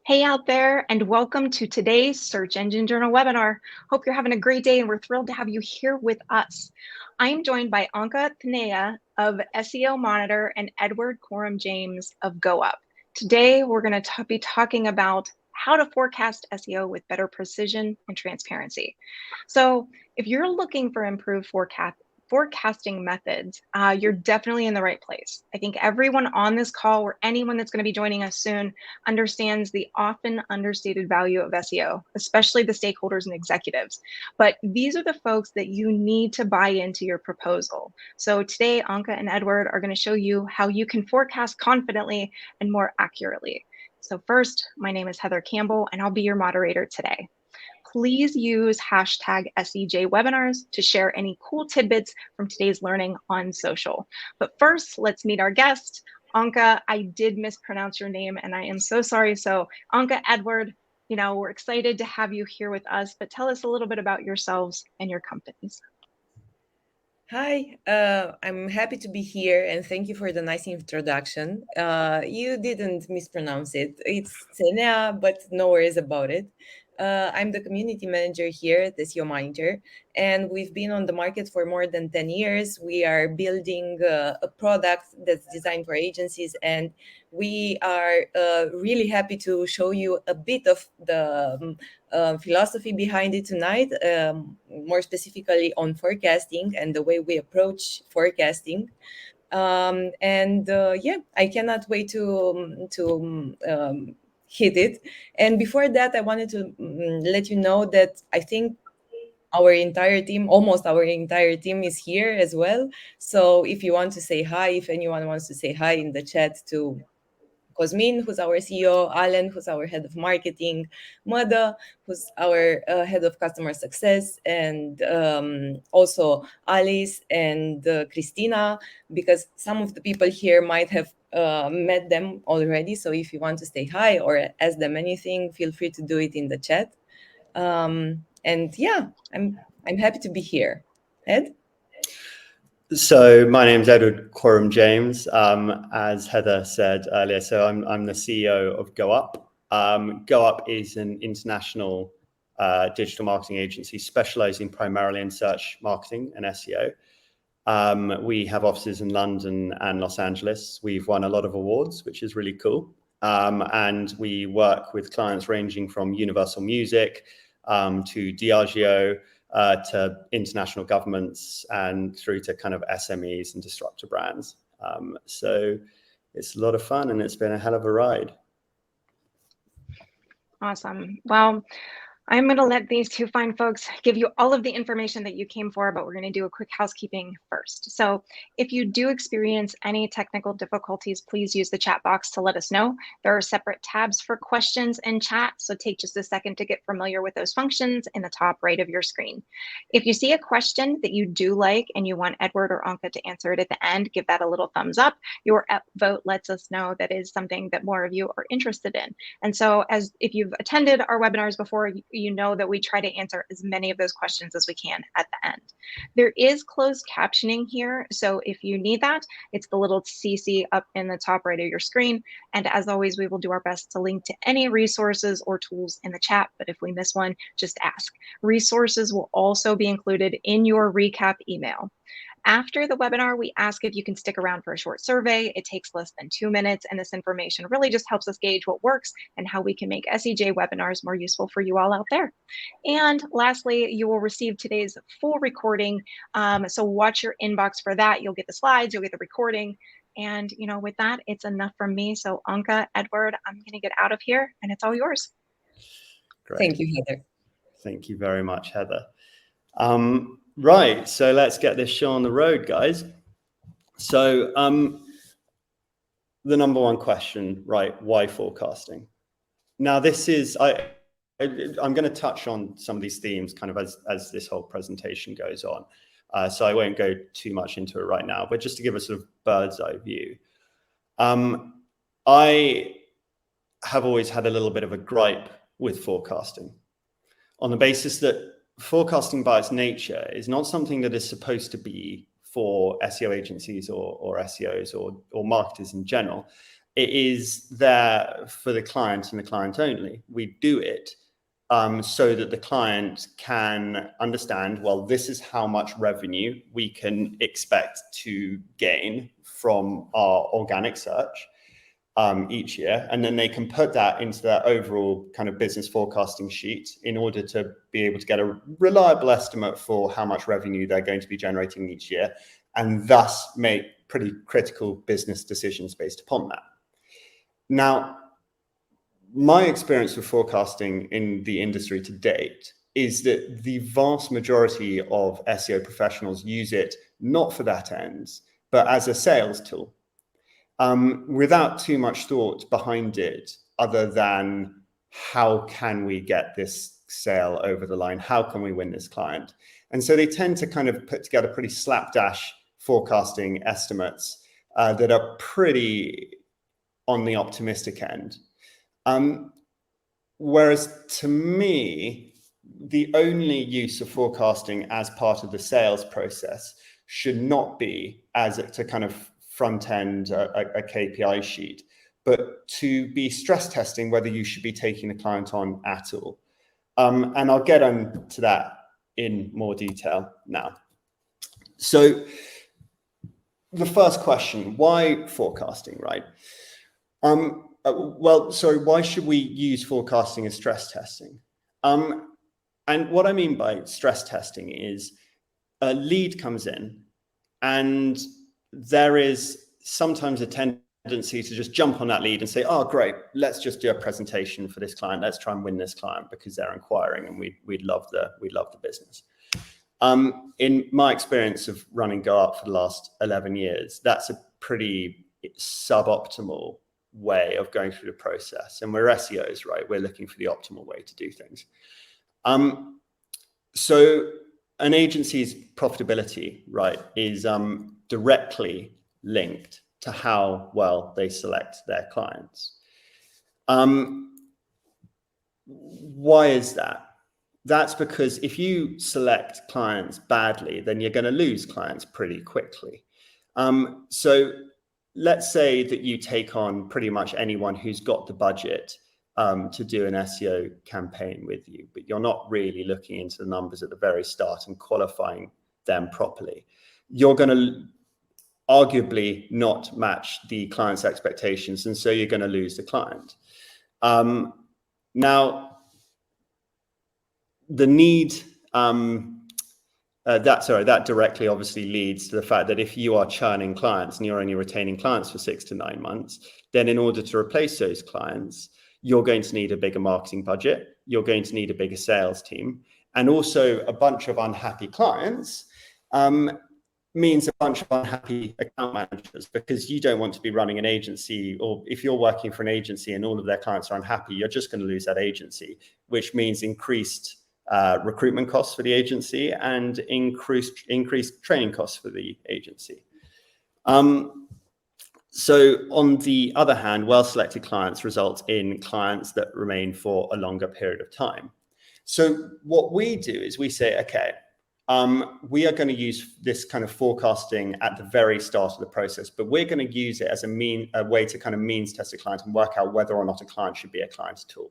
Hey out there, and welcome to today's Search Engine Journal webinar. Hope you're having a great day, and we're thrilled to have you here with us. I'm joined by Anka Thanea of SEO Monitor and Edward Coram James of GoUp. Today, we're going to be talking about how to forecast SEO with better precision and transparency. So if you're looking for improved forecasting methods, you're definitely in the right place. I think everyone on this call or anyone that's going to be joining us soon understands the often understated value of SEO, especially the stakeholders and executives. But these are the folks that you need to buy into your proposal. So today, Anka and Edward are going to show you how you can forecast confidently and more accurately. So first, my name is Heather Campbell, and I'll be your moderator today. Please use hashtag SEJwebinars to share any cool tidbits from today's learning on social. But first, let's meet our guest. Anka, I did mispronounce your name and I am so sorry. So Anka, Edward, we're excited to have you here with us, but tell us a little bit about yourselves and your companies. Hi, I'm happy to be here and thank you for the nice introduction. You didn't mispronounce it. It's Senea, but no worries about it. I'm the community manager here at SEO Monitor, and we've been on the market for more than 10 years. We are building a product that's designed for agencies, and we are really happy to show you a bit of the philosophy behind it tonight, more specifically on forecasting and the way we approach forecasting. I cannot wait to hit it. And before that, I wanted to let you know that I think our entire team, almost our entire team, is here as well. So if you want to say hi, if anyone wants to say hi in the chat to Cosmin, who's our CEO, Alan, who's our head of marketing, Mada, who's our head of customer success, and also Alice and Christina, because some of the people here might have met them already. So if you want to say hi or ask them anything, feel free to do it in the chat. I'm happy to be here. Ed? So my name's Edward Coram James, as Heather said earlier. So I'm the CEO of GoUp. GoUp is an international digital marketing agency specializing primarily in search marketing and SEO. We have offices in London and Los Angeles. We've won a lot of awards, which is really cool. And we work with clients ranging from Universal Music to Diageo, to international governments and through to kind of SMEs and disruptor brands. So it's a lot of fun and it's been a hell of a ride. Awesome. Well, I'm going to let these two fine folks give you all of the information that you came for, but we're going to do a quick housekeeping first. So if you do experience any technical difficulties, please use the chat box to let us know. There are separate tabs for questions and chat, so take just a second to get familiar with those functions in the top right of your screen. If you see a question that you do like and you want Edward or Anka to answer it at the end, give that a little thumbs up. Your vote lets us know that is something that more of you are interested in. And so if you've attended our webinars before, you know that we try to answer as many of those questions as we can at the end. There is closed captioning here, so if you need that, it's the little CC up in the top right of your screen. And as always, we will do our best to link to any resources or tools in the chat, but if we miss one, just ask. Resources will also be included in your recap email. After the webinar, we ask if you can stick around for a short survey. It takes less than 2 minutes, and this information really just helps us gauge what works and how we can make SEJ webinars more useful for you all out there. And lastly, you will receive today's full recording. So watch your inbox for that. You'll get the slides, you'll get the recording. And with that, it's enough from me. So Anka, Edward, I'm going to get out of here, and it's all yours. Great. Thank you, Heather. Thank you very much, Heather. Right, so let's get this show on the road, guys. So the number one question, right? Why forecasting? Now, this is I'm going to touch on some of these themes kind of as this whole presentation goes on. So I won't go too much into it right now, but just to give a sort of bird's eye view. I have always had a little bit of a gripe with forecasting on the basis that forecasting by its nature is not something that is supposed to be for SEO agencies or SEOs or marketers in general. It is there for the client and the client only. We do it so that the client can understand, well, this is how much revenue we can expect to gain from our organic search each year. And then they can put that into their overall kind of business forecasting sheet in order to be able to get a reliable estimate for how much revenue they're going to be generating each year, and thus make pretty critical business decisions based upon that. Now, my experience with forecasting in the industry to date is that the vast majority of SEO professionals use it not for that end, but as a sales tool, without too much thought behind it, other than how can we get this sale over the line? How can we win this client? And so they tend to kind of put together pretty slapdash forecasting estimates that are pretty on the optimistic end. Whereas to me, the only use of forecasting as part of the sales process should not be as to kind of front end a KPI sheet, but to be stress testing whether you should be taking the client on at all. And I'll get on to that in more detail now. So the first question, why forecasting, right? Why should we use forecasting as stress testing? And what I mean by stress testing is a lead comes in and there is sometimes a tendency to just jump on that lead and say, oh, great, let's just do a presentation for this client. Let's try and win this client because they're inquiring and we'd love the business. In my experience of running Go Up for the last 11 years, that's a pretty suboptimal way of going through the process. And we're SEOs, right? We're looking for the optimal way to do things. So an agency's profitability, right, is directly linked to how well they select their clients. Why is that? That's because if you select clients badly, then you're going to lose clients pretty quickly. So let's say that you take on pretty much anyone who's got the budget to do an SEO campaign with you, but you're not really looking into the numbers at the very start and qualifying them properly. You're going to arguably not match the client's expectations, and so you're going to lose the client. Now, the need that directly obviously leads to the fact that if you are churning clients and you're only retaining clients for 6 to 9 months, then in order to replace those clients, you're going to need a bigger marketing budget, you're going to need a bigger sales team, and also a bunch of unhappy clients means a bunch of unhappy account managers, because you don't want to be running an agency, or if you're working for an agency and all of their clients are unhappy, you're just going to lose that agency, which means increased recruitment costs for the agency and increased training costs for the agency. So on the other hand, well-selected clients result in clients that remain for a longer period of time. So what we do is we say, okay, we are going to use this kind of forecasting at the very start of the process, but we're going to use it as a way to kind of means test a client and work out whether or not a client should be a client at all.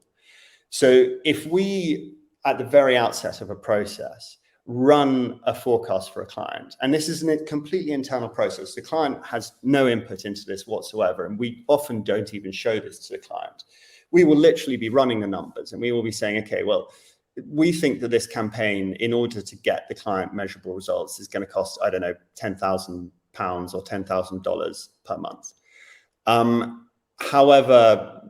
So if we, at the very outset of a process, run a forecast for a client, and this is a completely internal process, the client has no input into this whatsoever, and we often don't even show this to the client. We will literally be running the numbers and we will be saying, okay, well, we think that this campaign, in order to get the client measurable results, is going to cost, I don't know, £10,000 or $10,000 per month. However,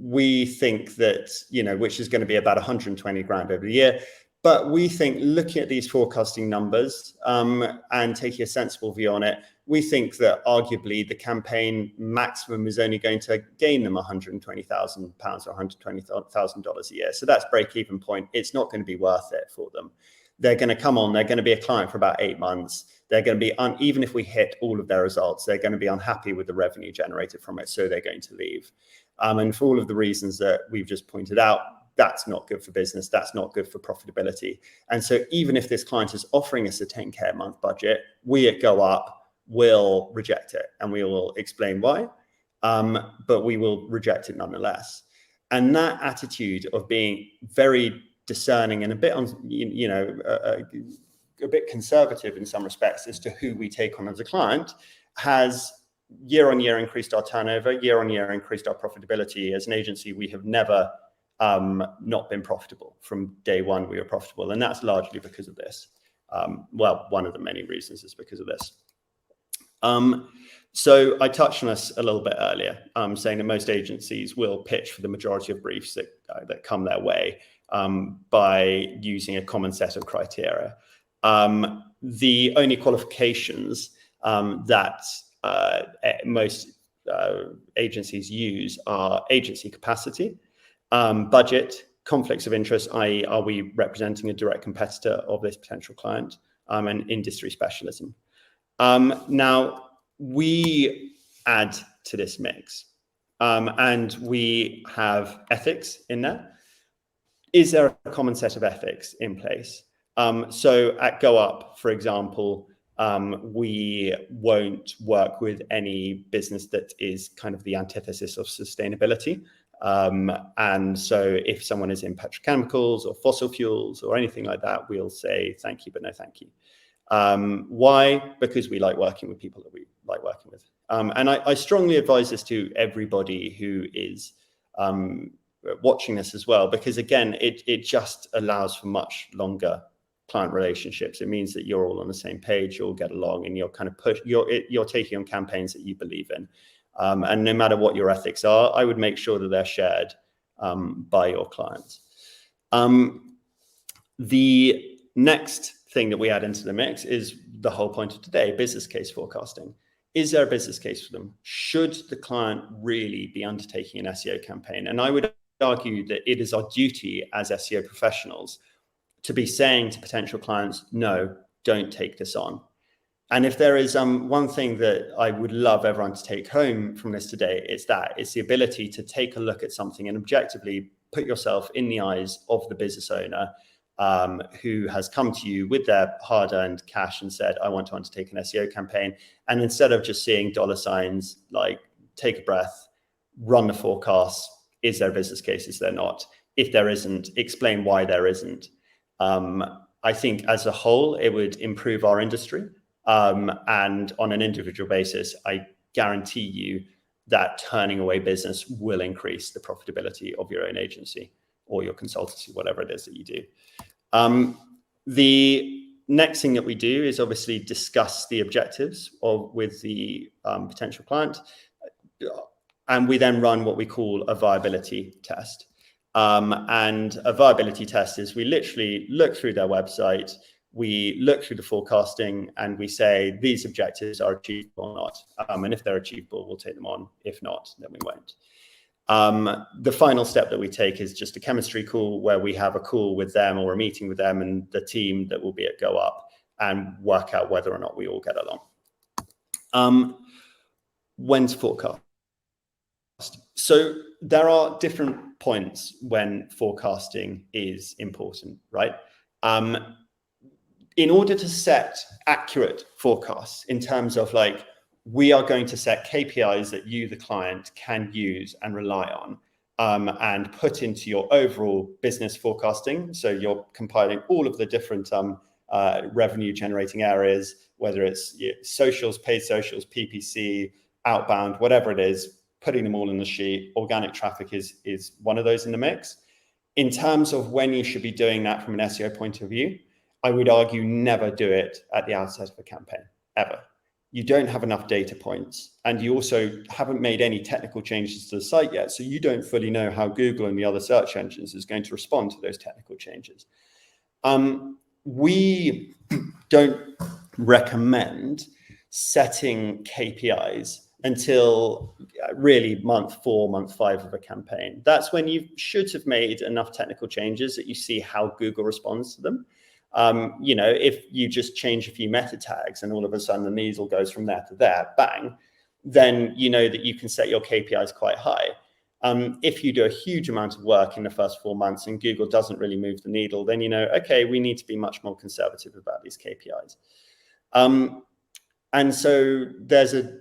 we think that, which is going to be about 120 grand over the year. But we think, looking at these forecasting numbers and taking a sensible view on it, we think that arguably the campaign maximum is only going to gain them £120,000 or $120,000 a year. So that's break-even point. It's not going to be worth it for them. They're going to come on. They're going to be a client for about 8 months. They're going to be, even if we hit all of their results, they're going to be unhappy with the revenue generated from it. So they're going to leave. And for all of the reasons that we've just pointed out, that's not good for business. That's not good for profitability. And so even if this client is offering us a 10K a month budget, we at Go Up will reject it, and we will explain why. but we will reject it nonetheless. And that attitude of being very discerning and a bit on, a bit conservative in some respects as to who we take on as a client has year on year increased our turnover, year on year increased our profitability. As an agency, we have never not been profitable. From day one, we were profitable, and that's largely because of this. Well, one of the many reasons is because of this. So I touched on this a little bit earlier, saying that most agencies will pitch for the majority of briefs that come their way by using a common set of criteria. The only qualifications that most agencies use are agency capacity, budget, conflicts of interest, i.e. are we representing a direct competitor of this potential client, and industry specialism. Now, we add to this mix, and we have ethics in there. Is there a common set of ethics in place? So at GoUp, for example, we won't work with any business that is kind of the antithesis of sustainability. And so if someone is in petrochemicals or fossil fuels or anything like that, we'll say thank you, but no thank you. Why? Because we like working with people that we like working with. And I strongly advise this to everybody who is watching this as well, because again, it just allows for much longer client relationships. It means that you're all on the same page, you'll get along, and you're kind of you're taking on campaigns that you believe in. And no matter what your ethics are, I would make sure that they're shared by your clients. The next thing that we add into the mix is the whole point of today, business case forecasting. Is there a business case for them? Should the client really be undertaking an SEO campaign? And I would argue that it is our duty as SEO professionals to be saying to potential clients, no, don't take this on. And if there is one thing that I would love everyone to take home from this today, it's the ability to take a look at something and objectively put yourself in the eyes of the business owner who has come to you with their hard-earned cash and said, I want to undertake an SEO campaign. And instead of just seeing dollar signs, like take a breath, run the forecast. Is there a business case? Is there not? If there isn't, explain why there isn't. I think as a whole, it would improve our industry. And on an individual basis, I guarantee you that turning away business will increase the profitability of your own agency or your consultancy, whatever it is that you do. The next thing that we do is obviously discuss the objectives with the potential client. And we then run what we call a viability test. And a viability test is we literally look through their website, we look through the forecasting, and we say these objectives are achievable or not. And if they're achievable, we'll take them on. If not, then we won't. The final step that we take is just a chemistry call, where we have a call with them or a meeting with them and the team that will be at GoUp and work out whether or not we all get along. When to forecast? So there are different points when forecasting is important, right? In order to set accurate forecasts in terms of like, we are going to set KPIs that you, the client, can use and rely on and put into your overall business forecasting. So you're compiling all of the different revenue generating areas, whether it's socials, paid socials, PPC, outbound, whatever it is, putting them all in the sheet. Organic traffic is one of those in the mix. In terms of when you should be doing that from an SEO point of view, I would argue never do it at the outset of a campaign, ever. You don't have enough data points, and you also haven't made any technical changes to the site yet, so you don't fully know how Google and the other search engines is going to respond to those technical changes. We don't recommend setting KPIs until really month 4, month 5 of a campaign. That's when you should have made enough technical changes that you see how Google responds to them. If you just change a few meta tags and all of a sudden the needle goes from there to there, bang, then you know that you can set your KPIs quite high. If you do a huge amount of work in the first 4 months and Google doesn't really move the needle, then you know, okay, we need to be much more conservative about these KPIs. And so there's a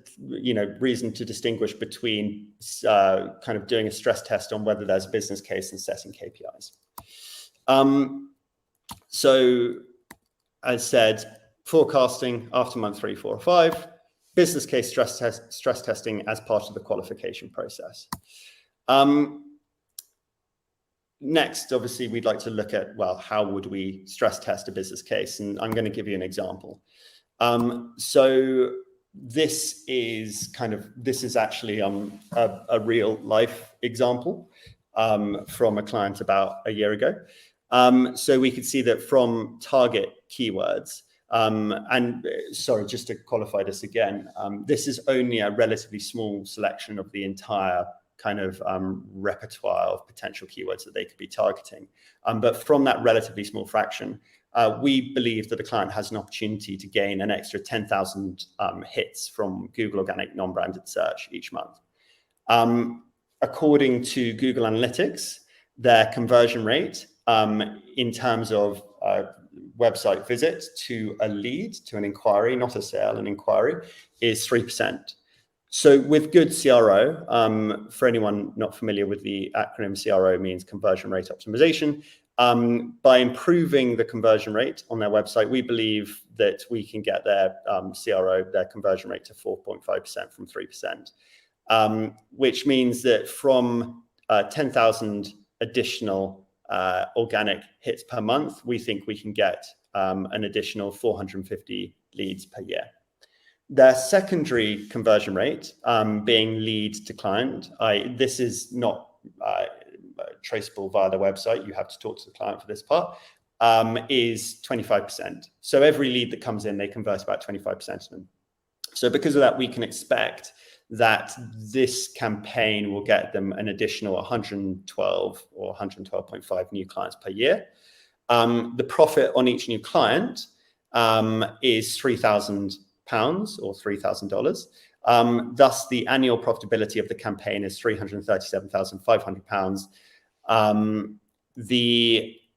reason to distinguish between kind of doing a stress test on whether there's a business case and setting KPIs. So as said, forecasting after month 3, 4, or 5, business case stress testing as part of the qualification process. Next, obviously, we'd like to look at, well, how would we stress test a business case? And I'm going to give you an example. So this is actually a real life example from a client about a year ago. So we could see that from target keywords, and sorry, just to qualify this again, this is only a relatively small selection of the entire kind of repertoire of potential keywords that they could be targeting. But from that relatively small fraction, we believe that the client has an opportunity to gain an extra 10,000 hits from Google organic non-branded search each month. According to Google Analytics, their conversion rate in terms of website visit to a lead, to an inquiry, not a sale, an inquiry, is 3%. So with good CRO, for anyone not familiar with the acronym CRO, means conversion rate optimization. By improving the conversion rate on their website, we believe that we can get their CRO, their conversion rate, to 4.5% from 3%, which means that from 10,000 additional organic hits per month, we think we can get an additional 450 leads per year. Their secondary conversion rate, being lead to client, this is not traceable via the website. You have to talk to the client for this part, is 25%. So every lead that comes in, they convert about 25% of them. So because of that, we can expect that this campaign will get them an additional 112 or 112.5 new clients per year. The profit on each new client is £3,000 or $3,000. Thus, the annual profitability of the campaign is £337,500.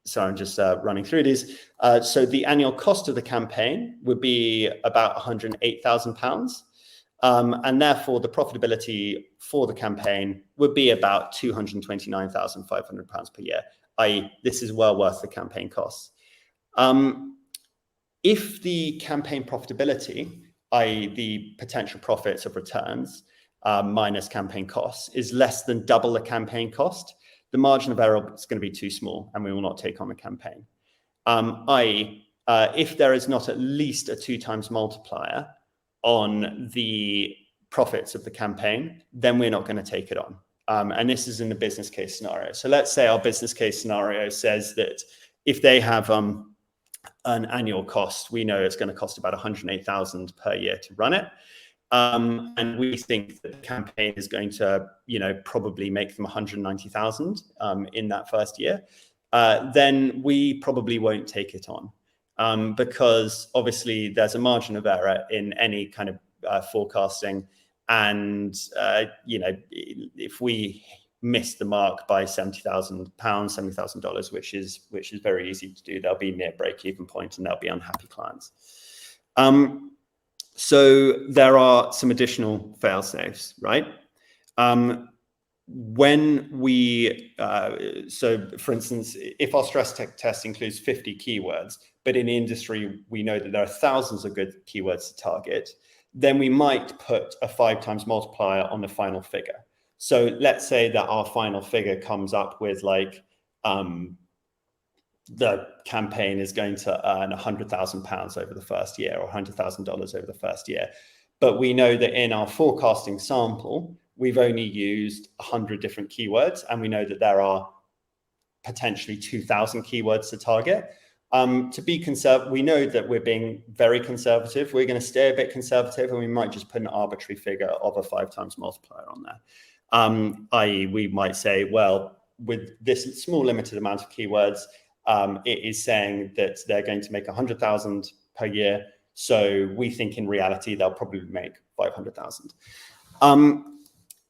So I'm just running through these. So the annual cost of the campaign would be about £108,000. And therefore, the profitability for the campaign would be about £229,500 per year, i.e., this is well worth the campaign costs. If the campaign profitability, i.e., the potential profits of returns minus campaign costs, is less than double the campaign cost, the margin of error is going to be too small and we will not take on the campaign. I.e., if there is not at least a 2 times multiplier on the profits of the campaign, then we're not going to take it on. And this is in the business case scenario. So let's say our business case scenario says that if they have an annual cost, we know it's going to cost about £108,000 per year to run it. And we think that the campaign is going to, probably make them £190,000 in that first year. Then we probably won't take it on. Because obviously there's a margin of error in any kind of forecasting. And, if we miss the mark by £70,000, $70,000, which is very easy to do, they'll be near break-even point and they'll be unhappy clients. So there are some additional fail-safes, right? When we, so for instance, if our stress test includes 50 keywords, but in the industry, we know that there are thousands of good keywords to target, then we might put a 5 times multiplier on the final figure. So let's say that our final figure comes up with like, the campaign is going to earn £100,000 over the first year or $100,000 over the first year. But we know that in our forecasting sample, we've only used 100 different keywords, and we know that there are potentially 2,000 keywords to target. To be conservative, we know that we're being very conservative. We're going to stay a bit conservative, and we might just put an arbitrary figure of a 5 times multiplier on there. I.e., we might say, well, with this small limited amount of keywords, it is saying that they're going to make 100,000 per year. So we think in reality, they'll probably make 500,000.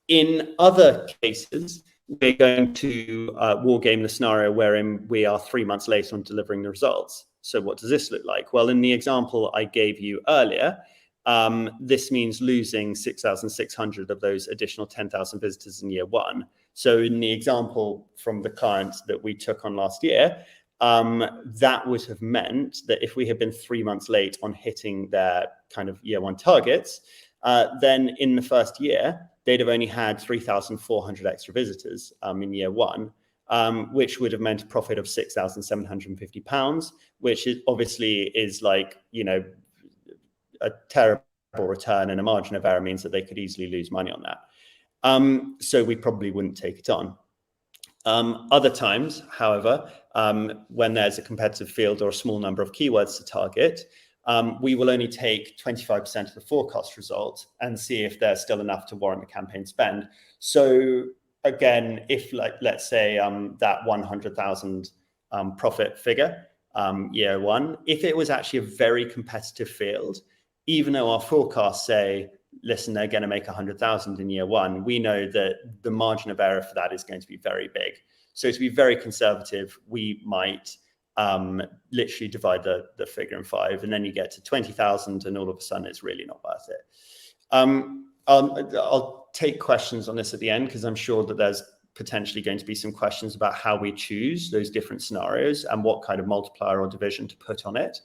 In other cases, we're going to war game the scenario wherein we are 3 months late on delivering the results. So what does this look like? Well, in the example I gave you earlier, this means losing 6,600 of those additional 10,000 visitors in year one. So in the example from the clients that we took on last year, that would have meant that if we had been 3 months late on hitting their kind of year one targets, then in the first year, they'd have only had 3,400 extra visitors in year one, which would have meant a profit of £6,750, which is obviously is like, you know, a terrible return, and a margin of error means that they could easily lose money on that. So we probably wouldn't take it on. Other times, however, when there's a competitive field or a small number of keywords to target, we will only take 25% of the forecast result and see if there's still enough to warrant the campaign spend. So again, if like, let's say that 100,000 profit figure, year one, if it was actually a very competitive field, even though our forecasts say, listen, they're going to make 100,000 in year one, we know that the margin of error for that is going to be very big. So to be very conservative, we might literally divide the figure in 5, and then you get to 20,000, and all of a sudden it's really not worth it. I'll take questions on this at the end, because I'm sure that there's potentially going to be some questions about how we choose those different scenarios and what kind of multiplier or division to put on it.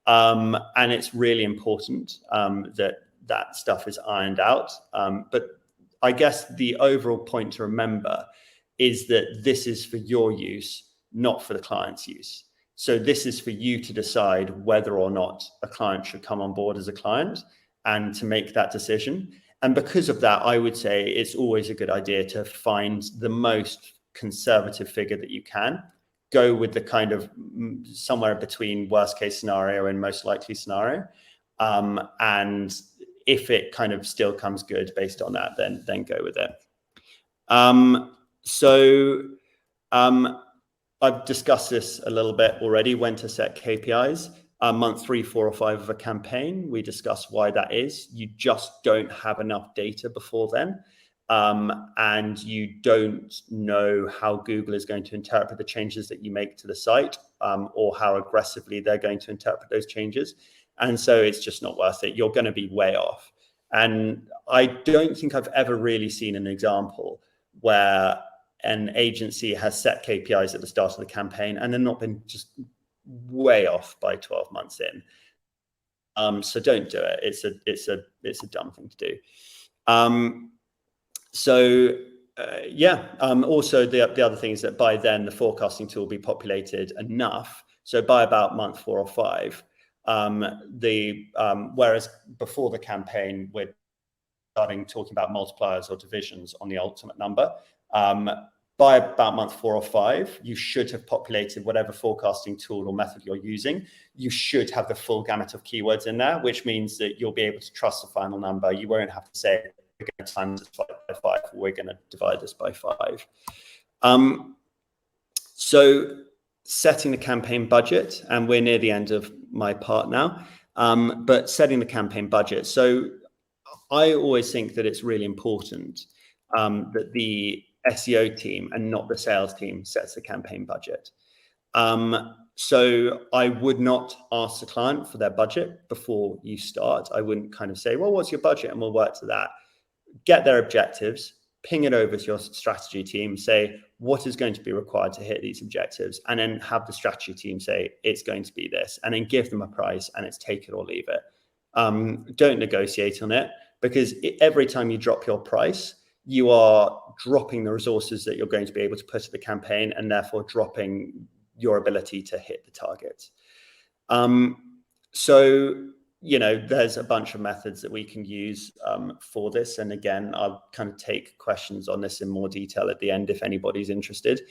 And it's really important that stuff is ironed out. But I guess the overall point to remember is that this is for your use, not for the client's use. So this is for you to decide whether or not a client should come on board as a client, and to make that decision. And because of that, I would say it's always a good idea to find the most conservative figure that you can. Go with the kind of somewhere between worst case scenario and most likely scenario. And if it kind of still comes good based on that, then go with it. I've discussed this a little bit already, when to set KPIs. Month 3, 4, or 5 of a campaign, we discuss why that is. You just don't have enough data before then. And you don't know how Google is going to interpret the changes that you make to the site, or how aggressively they're going to interpret those changes. And so it's just not worth it. You're going to be way off. And I don't think I've ever really seen an example where an agency has set KPIs at the start of the campaign and then not been just way off by 12 months in. So don't do it. It's a dumb thing to do. Also the other thing is that by then the forecasting tool will be populated enough. So by about month 4 or 5, whereas before the campaign, we're starting talking about multipliers or divisions on the ultimate number. By about month 4 or 5, you should have populated whatever forecasting tool or method you're using. You should have the full gamut of keywords in there, which means that you'll be able to trust the final number. You won't have to say, we're going to times this by 5, or we're going to divide this by 5. So setting the campaign budget, and we're near the end of my part now, but setting the campaign budget. So I always think that it's really important that the SEO team and not the sales team sets the campaign budget. So I would not ask the client for their budget before you start. I wouldn't kind of say, well, what's your budget? And we'll work to that. Get their objectives, ping it over to your strategy team, say what is going to be required to hit these objectives, and then have the strategy team say it's going to be this, and then give them a price, and it's take it or leave it. Don't negotiate on it, because every time you drop your price, you are dropping the resources that you're going to be able to put at the campaign, and therefore dropping your ability to hit the target. So, you know, there's a bunch of methods that we can use for this. And again, I'll kind of take questions on this in more detail at the end if anybody's interested.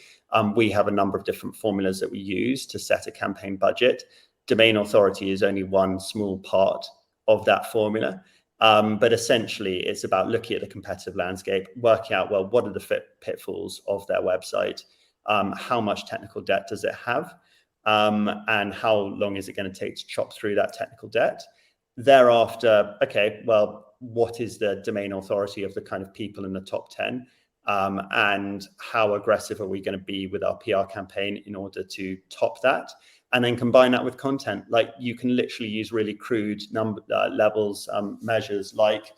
We have a number of different formulas that we use to set a campaign budget. Domain authority is only one small part of that formula. But essentially, it's about looking at the competitive landscape, working out, well, what are the pitfalls of their website? How much technical debt does it have? And how long is it going to take to chop through that technical debt? Thereafter, okay, well, what is the domain authority of the kind of people in the top 10? and how aggressive are we going to be with our PR campaign in order to top that, and then combine that with content. Like, you can literally use really crude number levels, measures like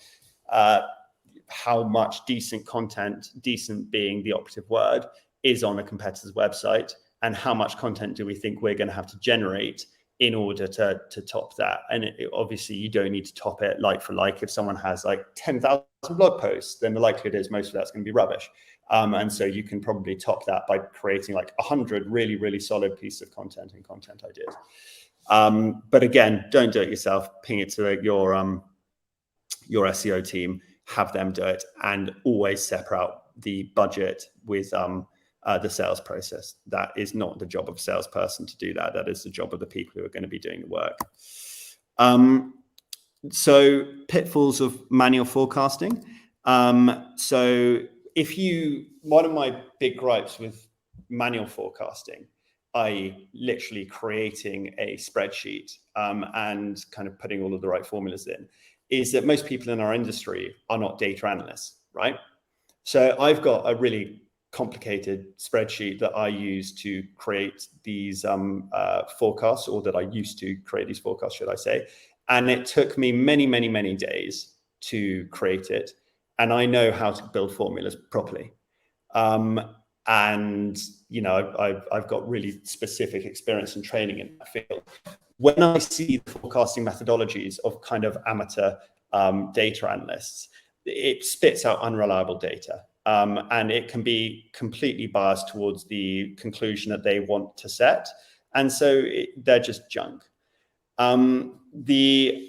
how much decent content, decent being the operative word, is on a competitor's website, and how much content do we think we're going to have to generate in order to top that. And obviously you don't need to top it like for like. If someone has like 10,000 blog posts, then the likelihood is most of that's going to be rubbish. And so you can probably top that by creating like 100 really, really solid pieces of content and content ideas. But again, don't do it yourself. Ping it to your SEO team, have them do it, and always separate the budget with the sales process. That is not the job of a salesperson to do that. That is the job of the people who are going to be doing the work. So pitfalls of manual forecasting. So one of my big gripes with manual forecasting, i.e. literally creating a spreadsheet and kind of putting all of the right formulas in, is that most people in our industry are not data analysts, right? So I've got a really complicated spreadsheet that I use to create these forecasts, or that I used to create these forecasts, should I say. And it took me many, many, many days to create it. And I know how to build formulas properly. And, you know, I've got really specific experience and training in that field. When I see the forecasting methodologies of kind of amateur data analysts, it spits out unreliable data. And it can be completely biased towards the conclusion that they want to set. And so they're just junk. The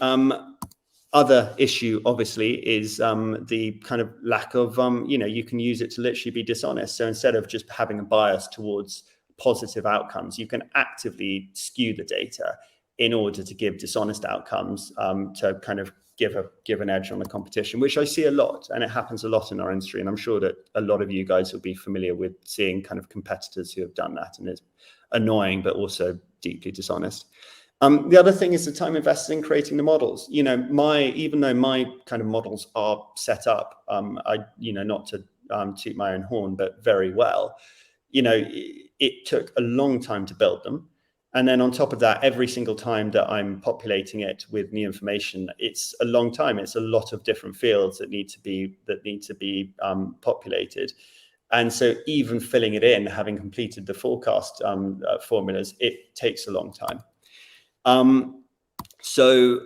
other issue, obviously, is the kind of lack of, you can use it to literally be dishonest. So instead of just having a bias towards positive outcomes, you can actively skew the data in order to give dishonest outcomes, to kind of give an edge on the competition, which I see a lot, and it happens a lot in our industry. And I'm sure that a lot of you guys will be familiar with seeing kind of competitors who have done that, and it's annoying, but also deeply dishonest. The other thing is the time invested in creating the models. You know, even though my kind of models are set up, not to toot my own horn, but very well, you know, it took a long time to build them. And then on top of that, every single time that I'm populating it with new information, it's a long time. It's a lot of different fields that need to be populated. And so even filling it in, having completed the forecast formulas, it takes a long time. So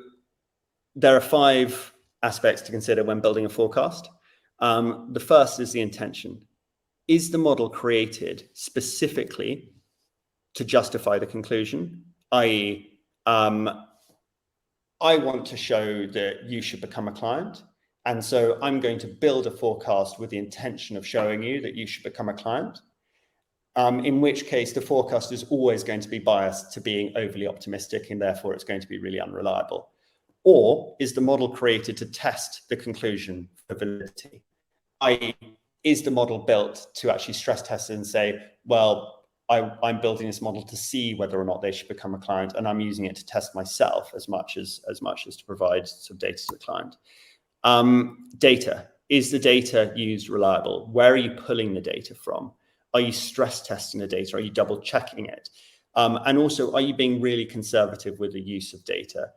there are 5 aspects to consider when building a forecast. The first is the intention. Is the model created specifically to justify the conclusion? I.e., I want to show that you should become a client. And so I'm going to build a forecast with the intention of showing you that you should become a client. In which case the forecast is always going to be biased to being overly optimistic, and therefore it's going to be really unreliable. Or is the model created to test the conclusion for validity? I.e., is the model built to actually stress test it and say, well, I'm building this model to see whether or not they should become a client, and I'm using it to test myself as much as to provide some data to the client. Data. Is the data used reliable? Where are you pulling the data from? Are you stress testing the data? Are you double checking it? And also, are you being really conservative with the use of data?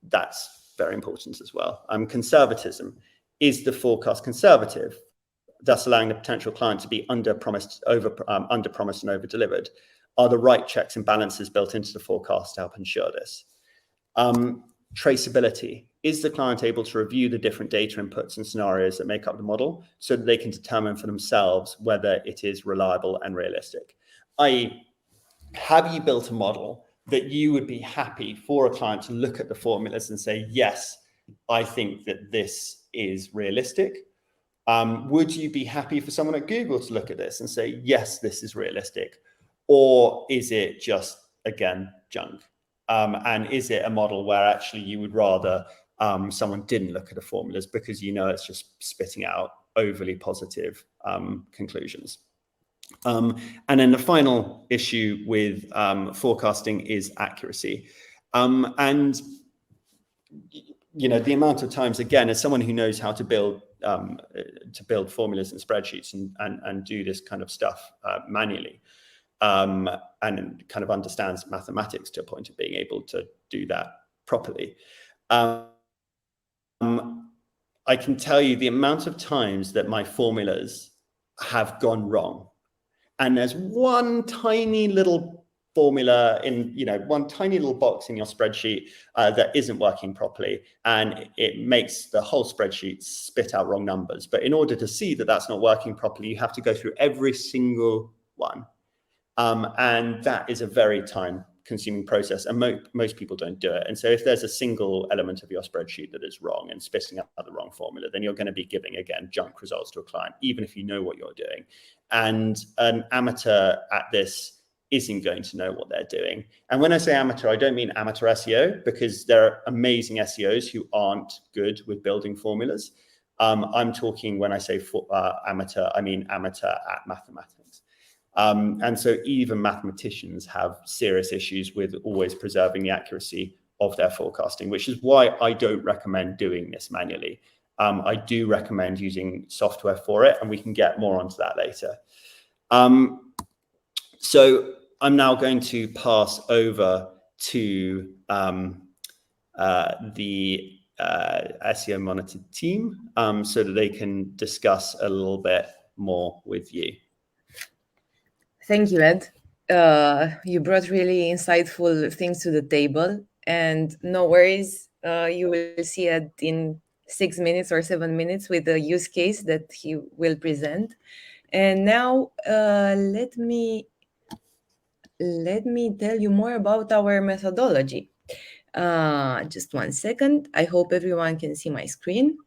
That's very important as well. Conservatism. Is the forecast conservative, thus allowing the potential client to be under-promised and over-delivered? Are the right checks and balances built into the forecast to help ensure this? Traceability. Is the client able to review the different data inputs and scenarios that make up the model so that they can determine for themselves whether it is reliable and realistic? I.e., have you built a model that you would be happy for a client to look at the formulas and say, yes, I think that this is realistic? Would you be happy for someone at Google to look at this and say, yes, this is realistic? Or is it just, again, junk? And is it a model where actually you would rather someone didn't look at the formulas because you know it's just spitting out overly positive conclusions? And then the final issue with forecasting is accuracy. And you know, the amount of times, again, as someone who knows how to build to build formulas and spreadsheets and do this kind of stuff manually, and kind of understands mathematics to a point of being able to do that properly. I can tell you the amount of times that my formulas have gone wrong. And there's one tiny little formula in, one tiny little box in your spreadsheet that isn't working properly, and it makes the whole spreadsheet spit out wrong numbers. But in order to see that that's not working properly, you have to go through every single one. And that is a very time-consuming process, and most people don't do it. And so if there's a single element of your spreadsheet that is wrong and spitting out the wrong formula, then you're going to be giving, again, junk results to a client, even if you know what you're doing. And an amateur at this isn't going to know what they're doing. And when I say amateur, I don't mean amateur SEO, because there are amazing SEOs who aren't good with building formulas. I'm talking, when I say amateur, I mean amateur at mathematics. And so even mathematicians have serious issues with always preserving the accuracy of their forecasting, which is why I don't recommend doing this manually. I do recommend using software for it, and we can get more onto that later. So I'm now going to pass over to the SEO Monitor team so that they can discuss a little bit more with you. Thank you, Ed. You brought really insightful things to the table, and no worries, you will see Ed in 6 minutes or 7 minutes with the use case that he will present. And now let me tell you more about our methodology. Just 1 second. I hope everyone can see my screen.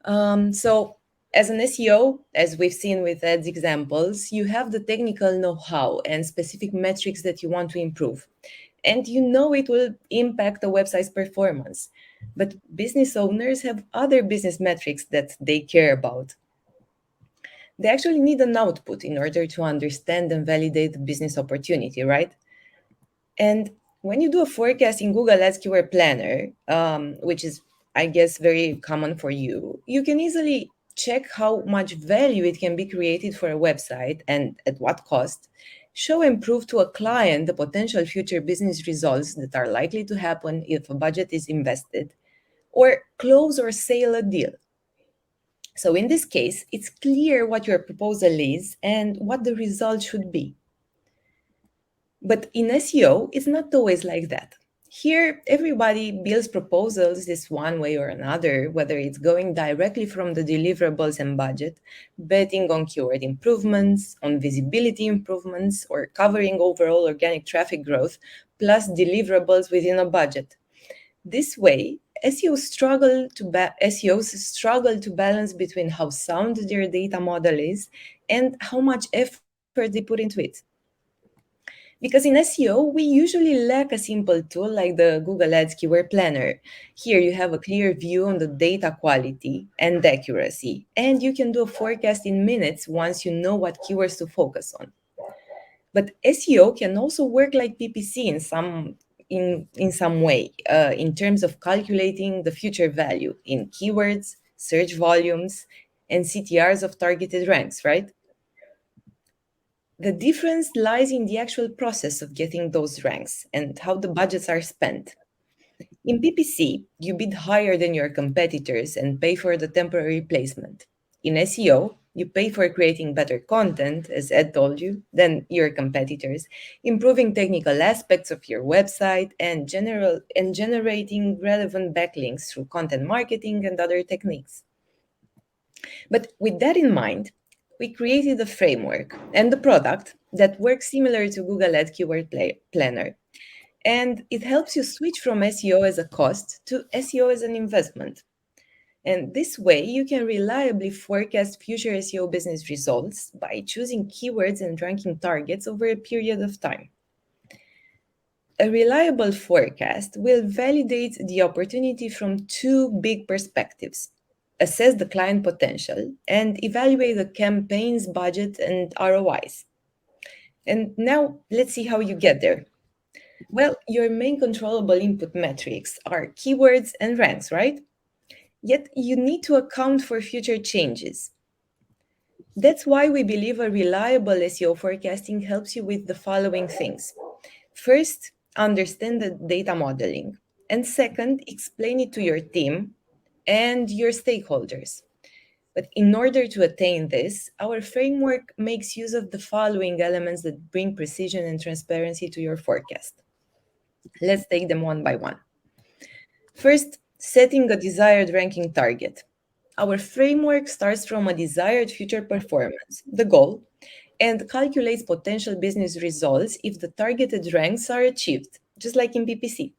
So as an SEO, as we've seen with Ed's examples, you have the technical know-how and specific metrics that you want to improve. And you know it will impact the website's performance. But business owners have other business metrics that they care about. They actually need an output in order to understand and validate the business opportunity, right? And when you do a forecast in Google Ads Keyword Planner, which is, I guess, very common for you, you can easily check how much value it can be created for a website and at what cost, show and prove to a client the potential future business results that are likely to happen if a budget is invested, or close or sell a deal. So in this case, it's clear what your proposal is and what the result should be. But in SEO, it's not always like that. Here, everybody builds proposals this one way or another, whether it's going directly from the deliverables and budget, betting on keyword improvements, on visibility improvements, or covering overall organic traffic growth, plus deliverables within a budget. This way, SEOs struggle to balance between how sound their data model is and how much effort they put into it. Because in SEO, we usually lack a simple tool like the Google Ads Keyword Planner. Here you have a clear view on the data quality and accuracy, and you can do a forecast in minutes once you know what keywords to focus on. But SEO can also work like PPC in some way, in terms of calculating the future value in keywords, search volumes, and CTRs of targeted ranks, right? The difference lies in the actual process of getting those ranks and how the budgets are spent. In PPC, you bid higher than your competitors and pay for the temporary placement. In SEO, you pay for creating better content, as Ed told you, than your competitors, improving technical aspects of your website and generating relevant backlinks through content marketing and other techniques. But with that in mind, we created a framework and a product that works similar to Google Ads Keyword Planner. And it helps you switch from SEO as a cost to SEO as an investment. And this way, you can reliably forecast future SEO business results by choosing keywords and ranking targets over a period of time. A reliable forecast will validate the opportunity from two big perspectives: assess the client potential and evaluate the campaign's budget and ROIs. And now let's see how you get there. Well, your main controllable input metrics are keywords and ranks, right? Yet you need to account for future changes. That's why we believe a reliable SEO forecasting helps you with the following things. First, understand the data modeling. And second, explain it to your team and your stakeholders. But in order to attain this, our framework makes use of the following elements that bring precision and transparency to your forecast. Let's take them one by one. First, setting a desired ranking target. Our framework starts from a desired future performance, the goal, and calculates potential business results if the targeted ranks are achieved, just like in PPC.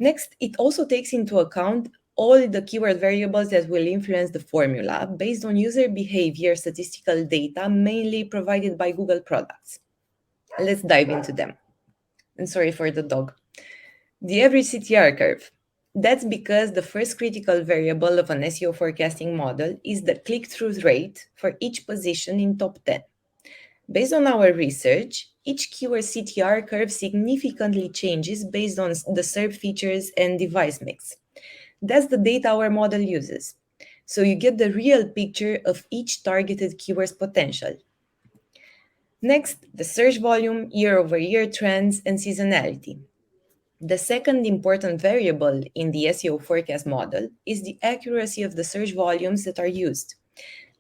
Next, it also takes into account all the keyword variables that will influence the formula based on user behavior statistical data, mainly provided by Google products. Let's dive into them. And sorry for the dog. The average CTR curve. That's because the first critical variable of an SEO forecasting model is the click-through rate for each position in top 10. Based on our research, each keyword CTR curve significantly changes based on the SERP features and device mix. That's the data our model uses. So you get the real picture of each targeted keyword's potential. Next, the search volume, year-over-year trends, and seasonality. The second important variable in the SEO forecast model is the accuracy of the search volumes that are used.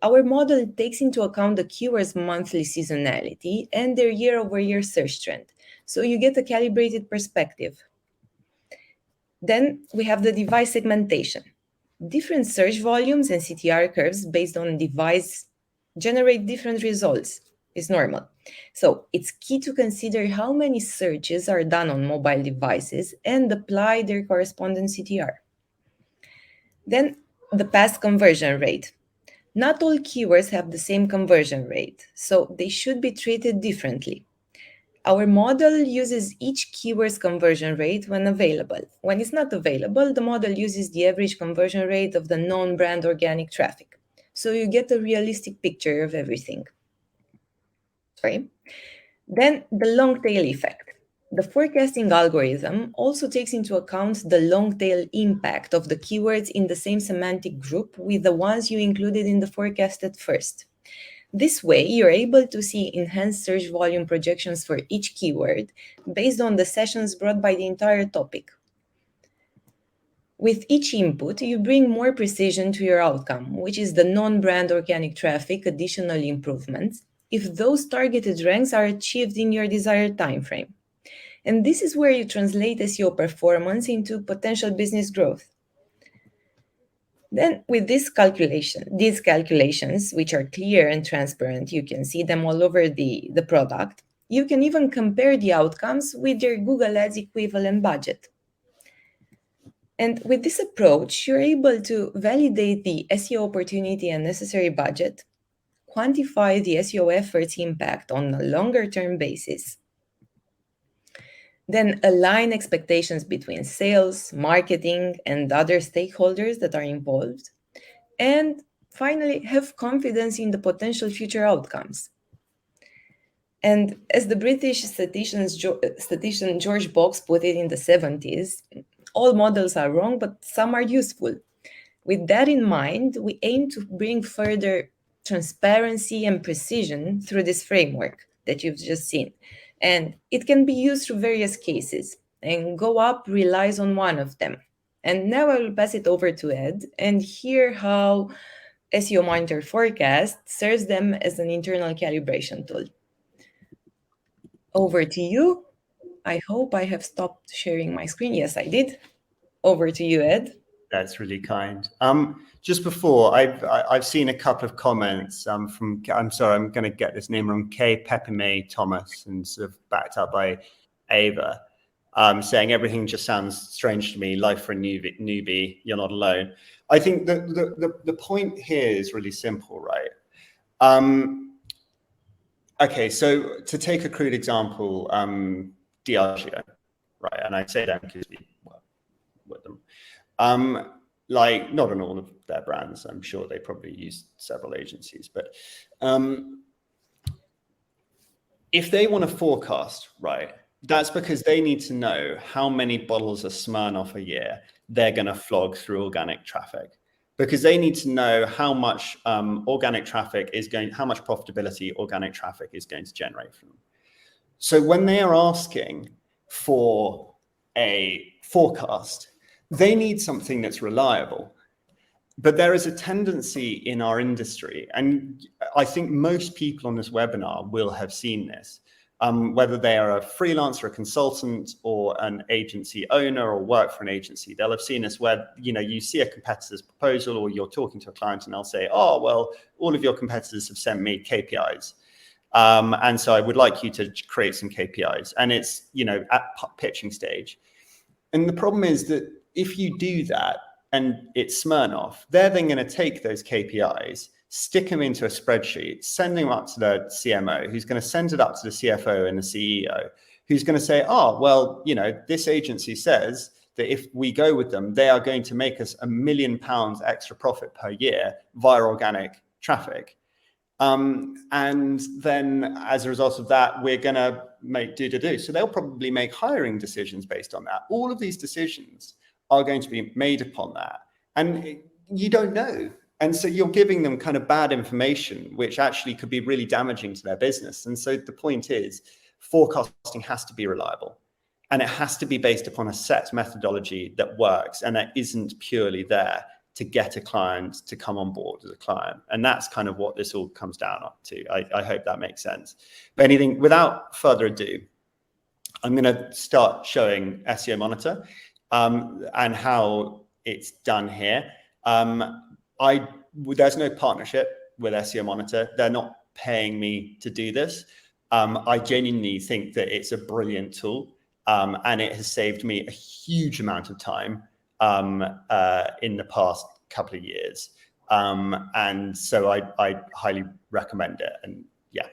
Our model takes into account the keyword's monthly seasonality and their year-over-year search trend, so you get a calibrated perspective. Then we have the device segmentation. Different search volumes and CTR curves based on device generate different results. It's normal. So it's key to consider how many searches are done on mobile devices and apply their corresponding CTR. Then the past conversion rate. Not all keywords have the same conversion rate, so they should be treated differently. Our model uses each keyword's conversion rate when available. When it's not available, the model uses the average conversion rate of the non-brand organic traffic. So you get a realistic picture of everything. Then the long tail effect. The forecasting algorithm also takes into account the long tail impact of the keywords in the same semantic group with the ones you included in the forecast at first. This way, you're able to see enhanced search volume projections for each keyword based on the sessions brought by the entire topic. With each input, you bring more precision to your outcome, which is the non-brand organic traffic additional improvements, if those targeted ranks are achieved in your desired timeframe. And this is where you translate SEO performance into potential business growth. Then with these calculations, which are clear and transparent, you can see them all over the product, you can even compare the outcomes with your Google Ads equivalent budget. And with this approach, you're able to validate the SEO opportunity and necessary budget, quantify the SEO effort's impact on a longer-term basis, then align expectations between sales, marketing, and other stakeholders that are involved, and finally, have confidence in the potential future outcomes. And as the British statistician George Box put it in the 70s, all models are wrong, but some are useful. With that in mind, we aim to bring further transparency and precision through this framework that you've just seen. And it can be used through various cases, and GoUp relies on one of them. And now I will pass it over to Ed and hear how SEO Monitor Forecast serves them as an internal calibration tool. Over to you. I hope I have stopped sharing my screen. Yes, I did. Over to you, Ed. That's really kind. Just before, I've seen a couple of comments from, I'm sorry, I'm going to get this name wrong, K. Pepime Thomas, and sort of backed up by Ava, saying everything just sounds strange to me. Life for a newbie, you're not alone. I think the point here is really simple, right? Okay, so to take a crude example, Diageo, right? And I say that because we work with them. Like not on all of their brands, I'm sure they probably use several agencies, but if they want to forecast, right, that's because they need to know how many bottles of Smirnoff a year they're going to flog through organic traffic, because they need to know how much how much profitability organic traffic is going to generate from them. So when they are asking for a forecast, they need something that's reliable. But there is a tendency in our industry, and I think most people on this webinar will have seen this, whether they are a freelancer, a consultant, or an agency owner, or work for an agency, they'll have seen this where, you see a competitor's proposal, or you're talking to a client and they'll say, oh, well, all of your competitors have sent me KPIs. And so I would like you to create some KPIs. And it's, at pitching stage. And the problem is that if you do that and it's Smirnoff, they're then going to take those KPIs, stick them into a spreadsheet, send them up to the CMO, who's going to send it up to the CFO and the CEO, who's going to say, oh, well, this agency says that if we go with them, they are going to make us £1 million extra profit per year via organic traffic. And then as a result of that, we're going to do. So they'll probably make hiring decisions based on that. All of these decisions are going to be made upon that. And you don't know. And so you're giving them kind of bad information, which actually could be really damaging to their business. And so the point is, forecasting has to be reliable. And it has to be based upon a set methodology that works and that isn't purely there to get a client to come on board as a client. And that's kind of what this all comes down to. I hope that makes sense. But without further ado, I'm going to start showing SEO Monitor and how it's done here. There's no partnership with SEO Monitor. They're not paying me to do this. I genuinely think that it's a brilliant tool, and it has saved me a huge amount of time in the past couple of years. And so I highly recommend it. And yeah.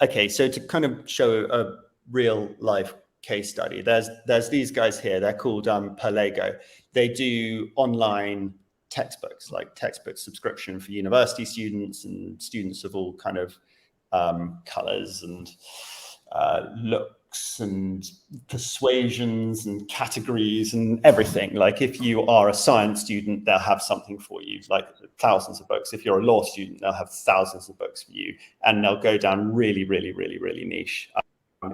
Okay, so to kind of show a real life case study, there's these guys here. They're called Perlego. They do online textbooks, like textbook subscription for university students and students of all kind of colors and looks and persuasions and categories and everything. Like if you are a science student, they'll have something for you, like thousands of books. If you're a law student, they'll have thousands of books for you, and they'll go down really, really, really, really niche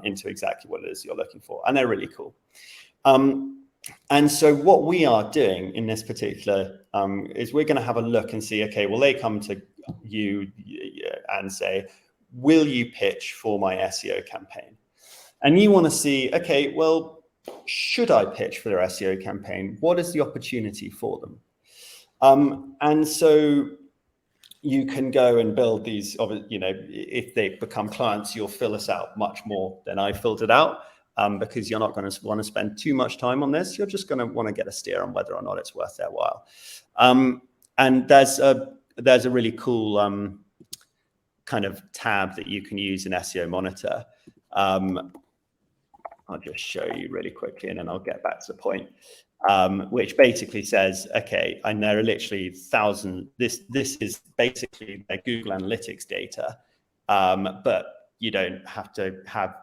into exactly what it is you're looking for. And they're really cool. And so what we are doing in this particular is we're going to have a look and see, okay, well, they come to you and say, will you pitch for my SEO campaign? And you want to see, okay, well, should I pitch for their SEO campaign? What is the opportunity for them? And so you can go and build these, if they become clients, you'll fill this out much more than I filled it out, because you're not going to want to spend too much time on this. You're just going to want to get a steer on whether or not it's worth their while. And there's a really cool kind of tab that you can use in SEO Monitor. I'll just show you really quickly and then I'll get back to the point, which basically says, okay, and there are literally thousands. This is basically their Google Analytics data, but you don't have to have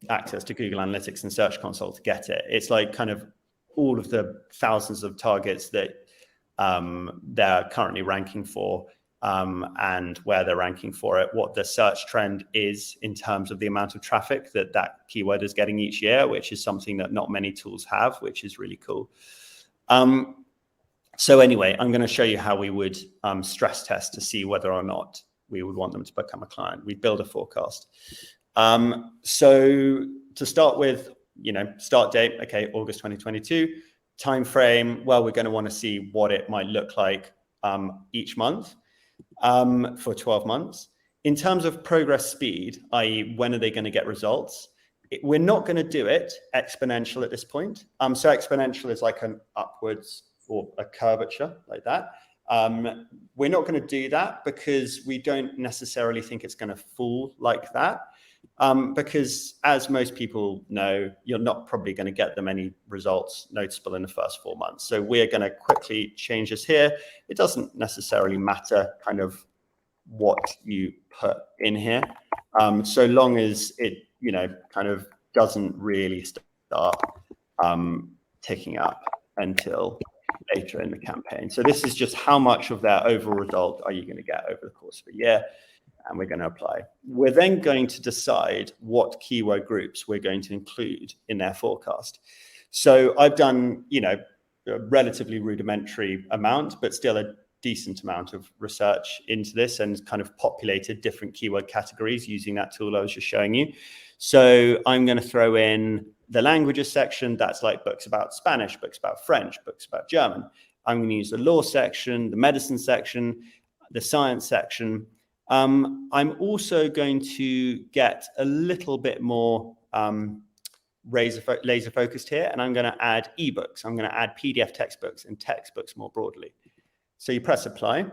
access to Google Analytics and Search Console to get it. It's like kind of all of the thousands of targets that they're currently ranking for, and where they're ranking for it, what the search trend is in terms of the amount of traffic that keyword is getting each year, which is something that not many tools have, which is really cool. So anyway, I'm going to show you how we would stress test to see whether or not we would want them to become a client. We build a forecast. So to start with, start date, okay, August 2022. Time frame, well, we're going to want to see what it might look like each month for 12 months. In terms of progress speed, i.e. when are they going to get results, we're not going to do it exponential at this point. So exponential is like an upwards or a curvature like that. We're not going to do that because we don't necessarily think it's going to fall like that. Because as most people know, you're not probably going to get them any results noticeable in the first 4 months. So we're going to quickly change this here. It doesn't necessarily matter kind of what you put in here, so long as it, kind of doesn't really start ticking up. until later in the campaign. So this is just how much of their overall result are you going to get over the course of a year, and we're going to apply. We're then going to decide what keyword groups we're going to include in their forecast. So I've done, a relatively rudimentary amount, but still a decent amount of research into this, and kind of populated different keyword categories using that tool I was just showing you. So I'm going to throw in the languages section. That's like books about Spanish, books about French, books about German. I'm going to use the law section, the medicine section, the science section. I'm also going to get a little bit more laser focused here, and I'm going to add ebooks. I'm going to add PDF textbooks and textbooks more broadly. So you press apply,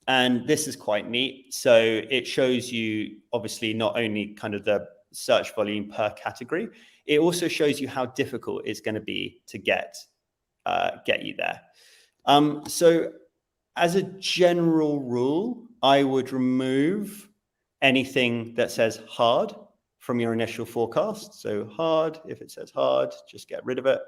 and this is quite neat. So it shows you obviously not only kind of the search volume per category, it also shows you how difficult it's going to be to get you there. So as a general rule, I would remove anything that says hard from your initial forecast. So hard, if it says hard, just get rid of it.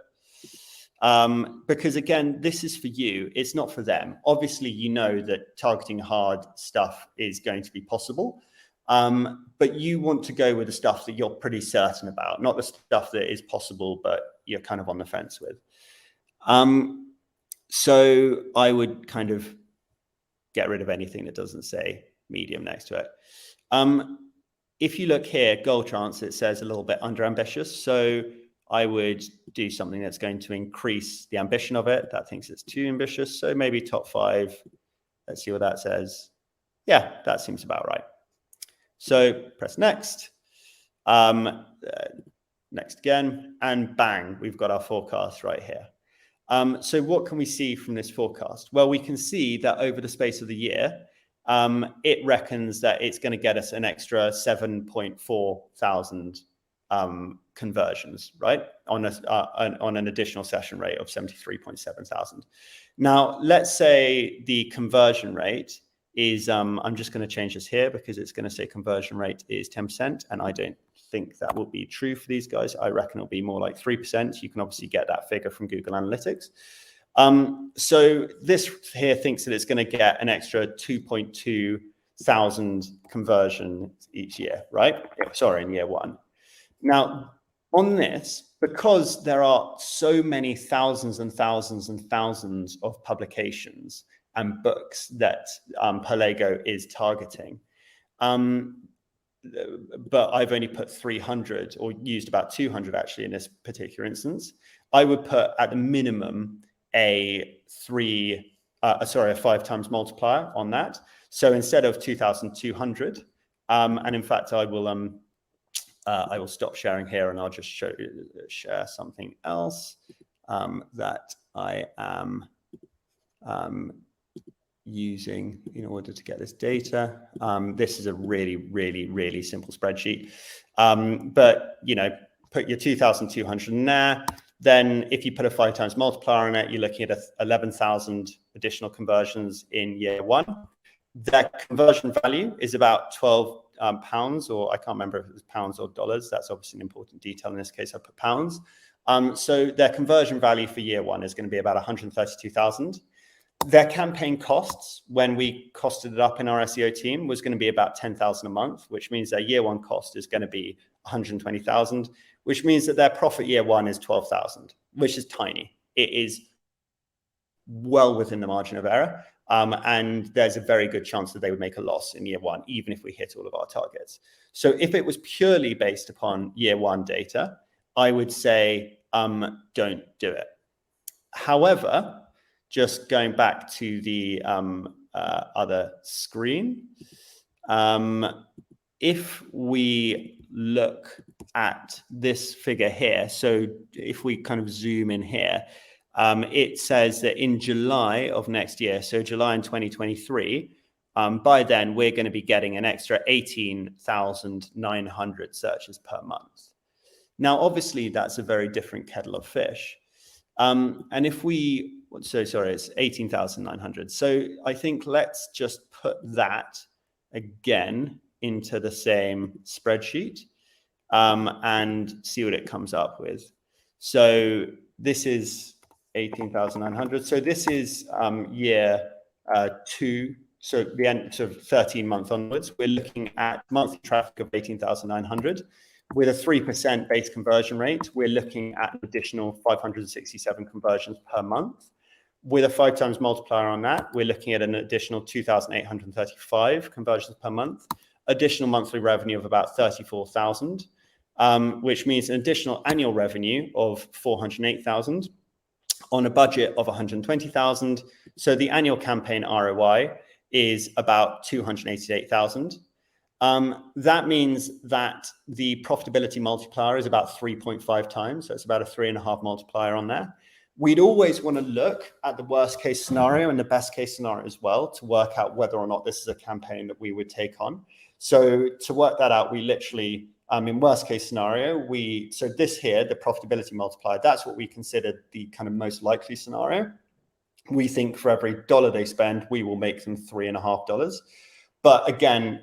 Because again, this is for you, it's not for them. Obviously, you know that targeting hard stuff is going to be possible, but you want to go with the stuff that you're pretty certain about, not the stuff that is possible, but you're kind of on the fence with. So I would kind of get rid of anything that doesn't say medium next to it. If you look here, goal chance, it says a little bit under ambitious. So I would do something that's going to increase the ambition of it. That thinks it's too ambitious. So maybe top 5. Let's see what that says. Yeah, that seems about right. So press next. Next again, and bang, we've got our forecast right here. So what can we see from this forecast? Well, we can see that over the space of the year, it reckons that it's going to get us an extra 7.4 thousand conversions, right? On an additional session rate of 73.7 thousand. Now, let's say the conversion rate is, I'm just going to change this here because it's going to say conversion rate is 10%, and I don't think that will be true for these guys. I reckon it'll be more like 3%. You can obviously get that figure from Google Analytics. So this here thinks that it's going to get an extra 2.2 thousand conversions each year, right? Sorry, in year 1. Now, on this, because there are so many thousands and thousands and thousands of publications and books that Perlego is targeting, but I've only put 300 or used about 200 actually in this particular instance, I would put at the minimum a 5 times multiplier on that. So instead of 2,200, and in fact, I will stop sharing here and I'll just share something else that I am using in order to get this data. This is a really, really, really simple spreadsheet. But, put your 2,200 in there. Then if you put a 5 times multiplier on it, you're looking at 11,000 additional conversions in year 1. That conversion value is about 12 pounds, or I can't remember if it was pounds or dollars. That's obviously an important detail. In this case, I put pounds. So their conversion value for year 1 is going to be about 132,000. Their campaign costs, when we costed it up in our SEO team, was going to be about 10,000 a month, which means their year 1 cost is going to be 120,000, which means that their profit year 1 is 12,000, which is tiny. It is well within the margin of error. And there's a very good chance that they would make a loss in year 1, even if we hit all of our targets. So if it was purely based upon year 1 data, I would say, don't do it. However, just going back to the other screen, if we look at this figure here, so if we kind of zoom in here, it says that in July of next year, so July in 2023, by then we're going to be getting an extra 18,900 searches per month. Now, obviously, that's a very different kettle of fish. And if we, it's 18,900. So I think let's just put that again into the same spreadsheet and see what it comes up with. So this is 18,900. So this is year 2. So the end of 13 months onwards, we're looking at monthly traffic of 18,900 with a 3% base conversion rate. We're looking at an additional 567 conversions per month. With a 5 times multiplier on that, we're looking at an additional 2,835 conversions per month, additional monthly revenue of about 34,000, which means an additional annual revenue of 408,000 on a budget of 120,000. So the annual campaign ROI is about 288,000. That means that the profitability multiplier is about 3.5 times. So it's about a 3.5 multiplier on there. We'd always want to look at the worst case scenario and the best case scenario as well to work out whether or not this is a campaign that we would take on. So to work that out, we literally, in worst case scenario, so this here, the profitability multiplier, that's what we consider the kind of most likely scenario. We think for every dollar they spend, we will make them $3.50. But again,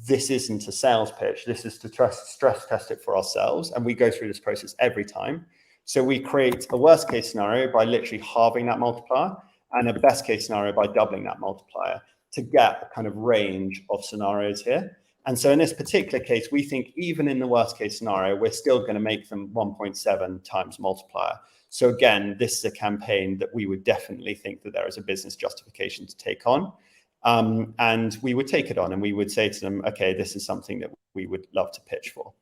this isn't a sales pitch. This is to stress test it for ourselves. And we go through this process every time. So we create a worst case scenario by literally halving that multiplier and a best case scenario by doubling that multiplier to get a kind of range of scenarios here. And so in this particular case, we think even in the worst case scenario, we're still going to make them 1.7 times multiplier. So again, this is a campaign that we would definitely think that there is a business justification to take on. And we would take it on and we would say to them, okay, this is something that we would love to pitch for.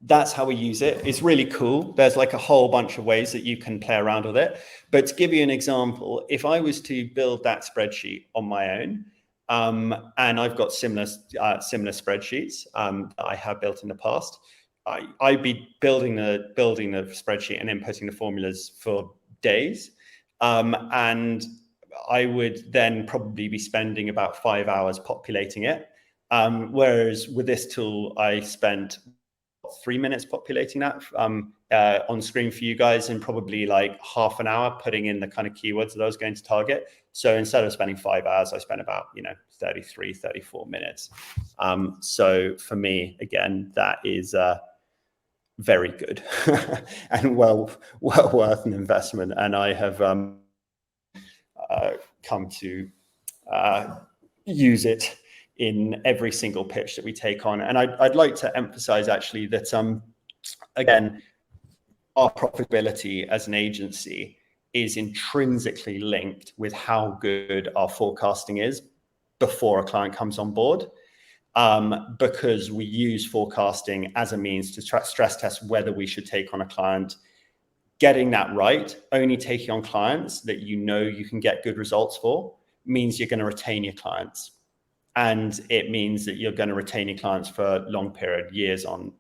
That's how we use it. It's really cool. There's like a whole bunch of ways that you can play around with it. But to give you an example, if I was to build that spreadsheet on my own, and I've got similar spreadsheets that I have built in the past, I'd be building the spreadsheet and inputting the formulas for days. And I would then probably be spending about 5 hours populating it. Whereas with this tool, I spent 3 minutes populating that on screen for you guys, and probably like half an hour putting in the kind of keywords that I was going to target. So instead of spending 5 hours, I spent about 33, 34 minutes. So for me, again, that is very good and well worth an investment. And I have come to use it in every single pitch that we take on. And I'd like to emphasize actually that, again, our profitability as an agency is intrinsically linked with how good our forecasting is before a client comes on board, because we use forecasting as a means to stress test whether we should take on a client. Getting that right, only taking on clients that you can get good results for, means you're going to retain your clients. And it means that you're going to retain your clients for a long period, years on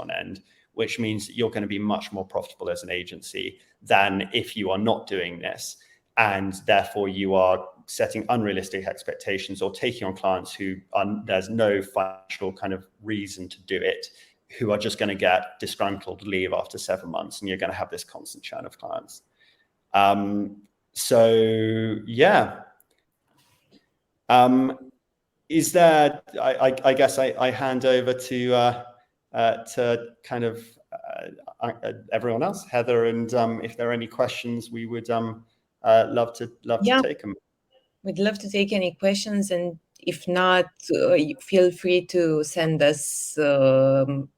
end, which means that you're going to be much more profitable as an agency than if you are not doing this. And therefore you are setting unrealistic expectations or taking on clients who there's no financial kind of reason to do it, who are just going to get disgruntled, leave after 7 months, and you're going to have this constant churn of clients. So yeah. Is there? I guess I hand over to kind of everyone else, Heather, and if there are any questions, we would love to take them. We'd love to take any questions, and if not, feel free to send us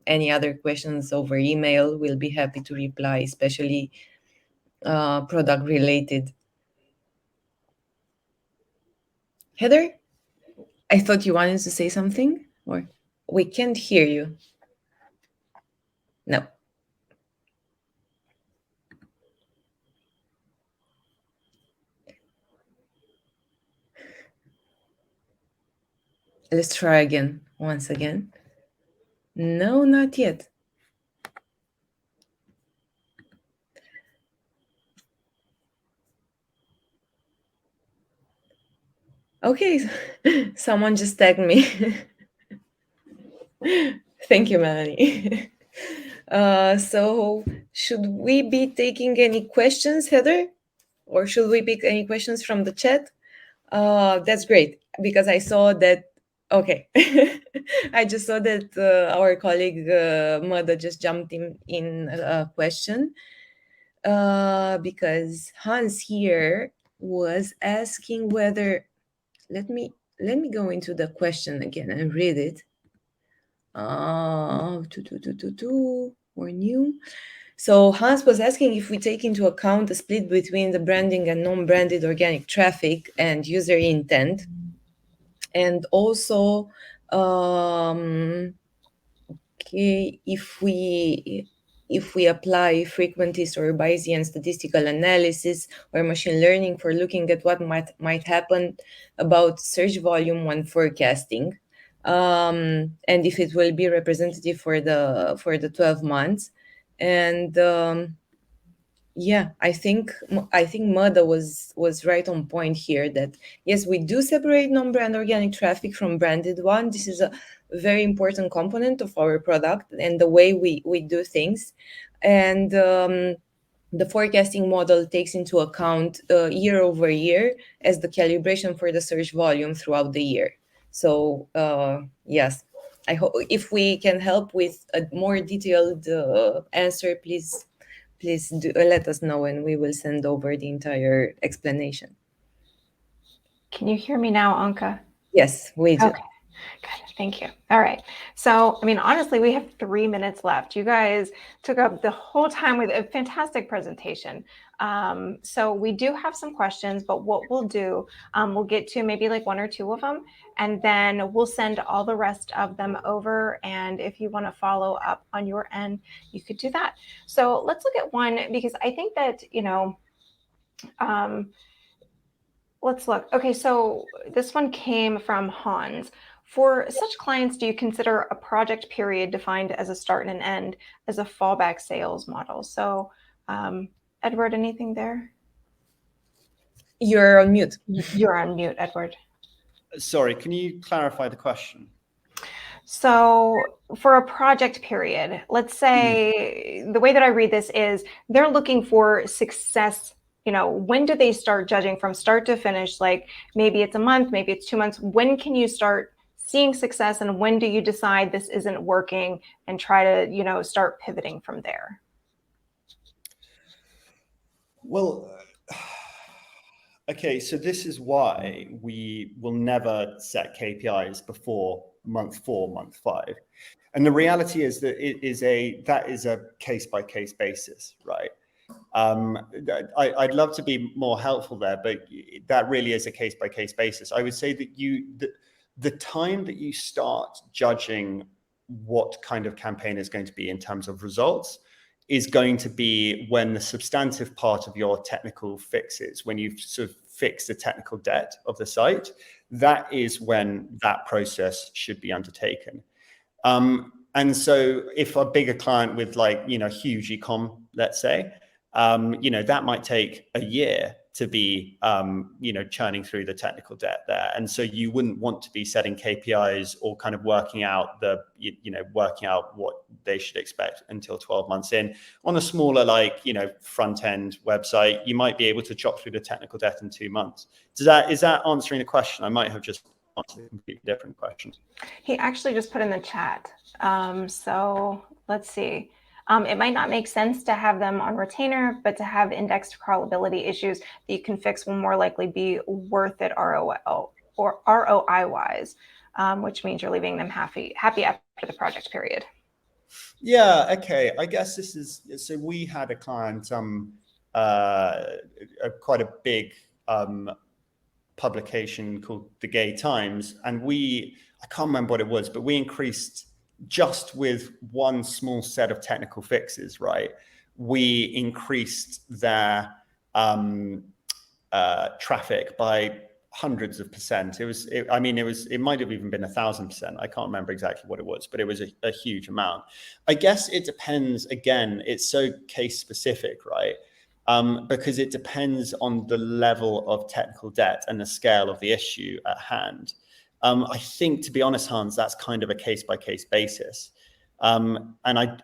any other questions over email. We'll be happy to reply, especially product related. Heather, I thought you wanted to say something, or we can't hear you. No. Let's try again, once again. No, not yet. Okay, someone just tagged me. Thank you, Melanie. So should we be taking any questions, Heather? Or should we pick any questions from the chat? That's great, because I saw that, okay. I just saw that our colleague Mada just jumped in a question. because Hans here was asking whether, let me go into the question again and read it. Or new. So Hans was asking if we take into account the split between the branding and non-branded organic traffic and user intent, and also if we apply frequentist or Bayesian statistical analysis or machine learning for looking at what might happen about search volume when forecasting, and if it will be representative for the 12 months. And yeah, I think Mada was right on point here, that yes, we do separate non-brand organic traffic from branded one. This is a very important component of our product and the way we do things. And the forecasting model takes into account year over year as the calibration for the search volume throughout the year. So yes, I hope if we can help with a more detailed answer, please do, let us know, and we will send over the entire explanation. Can you hear me now, Anka? Yes, we do. Okay, good. Thank you. All right. So, I mean, honestly, we have 3 minutes left. You guys took up the whole time with a fantastic presentation. So we do have some questions, but what we'll do, we'll get to maybe like 1 or 2 of them, and then we'll send all the rest of them over. And if you want to follow up on your end, you could do that. So let's look at one, because I think that, let's look. Okay, so this one came from Hans. For such clients, do you consider a project period defined as a start and an end as a fallback sales model? So, Edward, anything there? You're on mute. You're on mute, Edward. Sorry, can you clarify the question? So for a project period, let's say the way that I read this is they're looking for success. When do they start judging from start to finish? Like maybe it's a month, maybe it's 2 months. When can you start seeing success, and when do you decide this isn't working and try to, start pivoting from there? Well, okay, so this is why we will never set KPIs before month 4, month 5. And the reality is that that is a case-by-case basis, right? I'd love to be more helpful there, but that really is a case-by-case basis. I would say that the time that you start judging what kind of campaign is going to be in terms of results is going to be when the substantive part of your technical fixes, when you've sort of fixed the technical debt of the site, that is when that process should be undertaken. And so if a bigger client with huge e-com, let's say, that might take a year to be, churning through the technical debt there. And so you wouldn't want to be setting KPIs or kind of working out working out what they should expect until 12 months in. On a smaller, front end website, you might be able to chop through the technical debt in 2 months. Is that answering the question? I might have just answered a completely different question. He actually just put in the chat. So let's see. It might not make sense to have them on retainer, but to have indexed crawlability issues that you can fix will more likely be worth it ROI wise, which means you're leaving them happy after the project period. Yeah, okay. I guess this is, so we had a client, quite a big publication called The Gay Times, and I can't remember what it was, but we increased, just with one small set of technical fixes, right? We increased their traffic by hundreds of percent. It might have even been 1,000%. I can't remember exactly what it was, but it was a huge amount. I guess it depends. Again, it's so case specific, right? Because it depends on the level of technical debt and the scale of the issue at hand. I think, to be honest, Hans, that's kind of a case-by-case basis. And I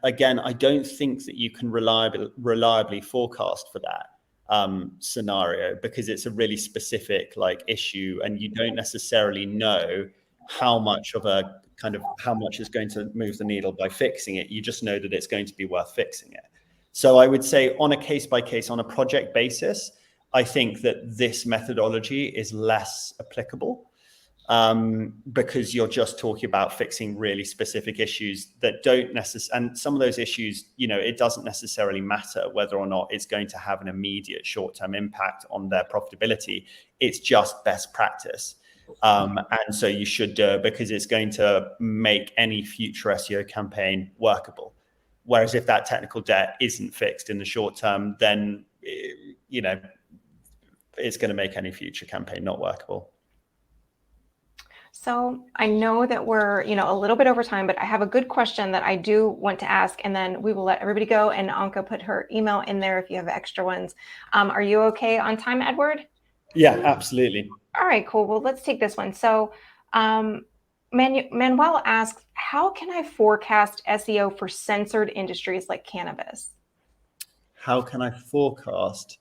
don't think that you can reliably forecast for that scenario, because it's a really specific issue, and you don't necessarily know how much is going to move the needle by fixing it. You just know that it's going to be worth fixing it. So I would say on a case by case, on a project basis, I think that this methodology is less applicable. Because you're just talking about fixing really specific issues that don't necessarily, and some of those issues, it doesn't necessarily matter whether or not it's going to have an immediate short-term impact on their profitability. It's just best practice. And so you should do it because it's going to make any future SEO campaign workable. Whereas if that technical debt isn't fixed in the short term, then, it's going to make any future campaign not workable. So I know that we're, a little bit over time, but I have a good question that I do want to ask, and then we will let everybody go. And Anka put her email in there if you have extra ones. Are you okay on time, Edward? Yeah, absolutely. All right, cool. Well, let's take this one. So Manuel asks, how can I forecast SEO for censored industries like cannabis? How can I forecast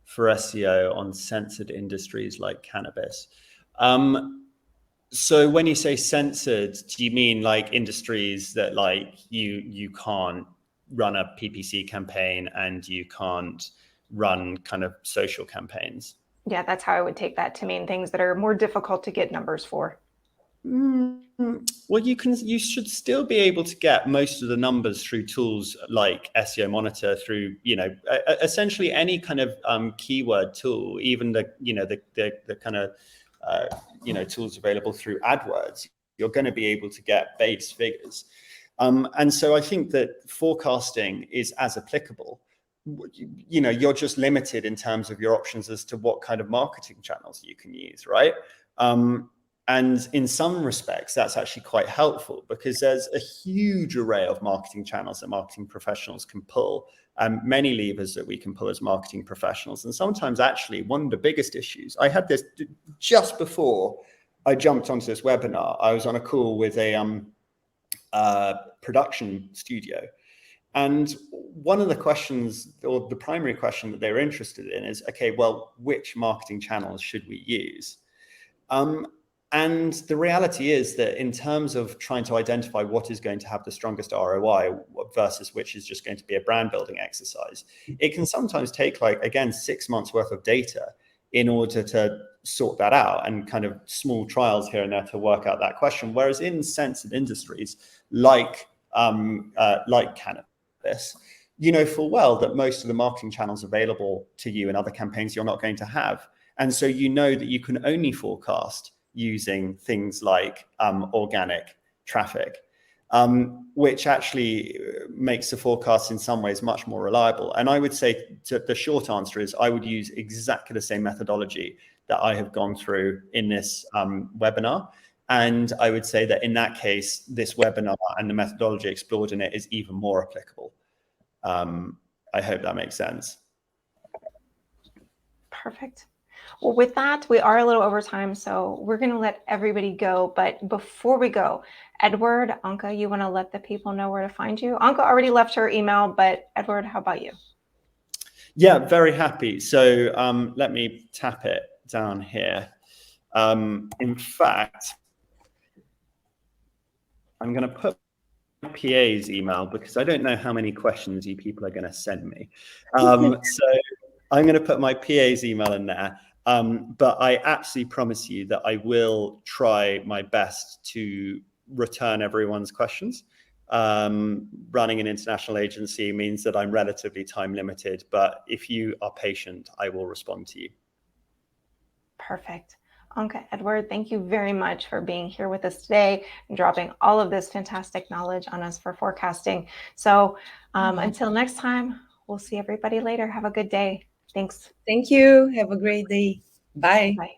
for SEO on censored industries like cannabis? So when you say censored, do you mean like industries that like you can't run a PPC campaign and you can't run kind of social campaigns? Yeah, that's how I would take that to mean things that are more difficult to get numbers for. Well, you should still be able to get most of the numbers through tools like SEO Monitor, through essentially any kind of keyword tool, even the kind of tools available through AdWords. You're going to be able to get base figures, and so I think that forecasting is as applicable. You're just limited in terms of your options as to what kind of marketing channels you can use, right? And in some respects, that's actually quite helpful because there's a huge array of marketing channels that marketing professionals can pull, and many levers that we can pull as marketing professionals. And sometimes actually one of the biggest issues, I had this just before I jumped onto this webinar, I was on a call with a production studio. And one of the questions, or the primary question that they were interested in is, okay, well, which marketing channels should we use? And the reality is that in terms of trying to identify what is going to have the strongest ROI versus which is just going to be a brand building exercise, it can sometimes take 6 months worth of data in order to sort that out, and kind of small trials here and there to work out that question. Whereas in censored industries like cannabis, you know full well that most of the marketing channels available to you in other campaigns you're not going to have. And so you know that you can only forecast using things like organic traffic, which actually makes the forecast in some ways much more reliable. And I would say the short answer is I would use exactly the same methodology that I have gone through in this webinar. And I would say that in that case, this webinar and the methodology explored in it is even more applicable. I hope that makes sense. Perfect. Well, with that, we are a little over time, so we're going to let everybody go. But before we go, Edward, Anka, you want to let the people know where to find you? Anka already left her email, but Edward, how about you? Yeah, very happy. So let me tap it down here. In fact, I'm going to put my PA's email because I don't know how many questions you people are going to send me. So I'm going to put my PA's email in there. But I absolutely promise you that I will try my best to return everyone's questions. Running an international agency means that I'm relatively time limited, but if you are patient, I will respond to you. Perfect. Anka, Edward, thank you very much for being here with us today and dropping all of this fantastic knowledge on us for forecasting. So until next time, we'll see everybody later. Have a good day. Thanks. Thank you. Have a great day. Bye. Bye.